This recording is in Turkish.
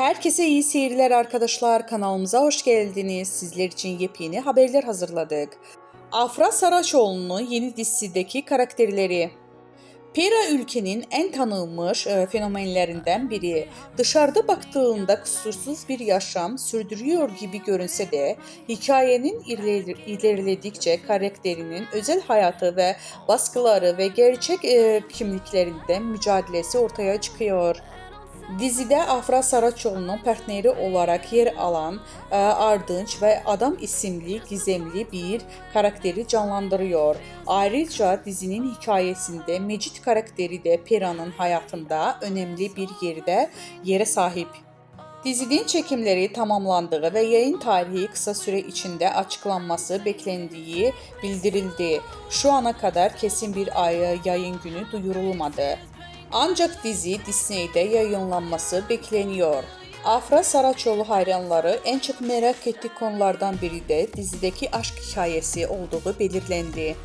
Herkese iyi seyirler arkadaşlar. Kanalımıza hoş geldiniz. Sizler için yepyeni haberler hazırladık. Afra Saraçoğlu'nun yeni dizisindeki karakterleri. Pera ülkenin en tanınmış fenomenlerinden biri. Dışarıda baktığında kusursuz bir yaşam sürdürüyor gibi görünse de hikayenin ilerledikçe karakterinin özel hayatı ve baskıları ve gerçek kimliklerinden mücadelesi ortaya çıkıyor. Dizide Afra Saraçoğlu'nun partneri olarak yer alan Ardınç ve Adam isimli gizemli bir karakteri canlandırıyor. Ayrıca dizinin hikayesinde Mecit karakteri de Pera'nın hayatında önemli bir yere sahip. Dizinin çekimleri tamamlandığı ve yayın tarihi kısa süre içinde açıklanması beklendiği bildirildi. Şu ana kadar kesin bir yayın günü duyurulmadı. Ancak dizi Disney'de yayınlanması bekleniyor. Afra Saraçoğlu hayranları en çok merak ettiği konulardan biri de dizideki aşk hikayesi olduğu belirlendi.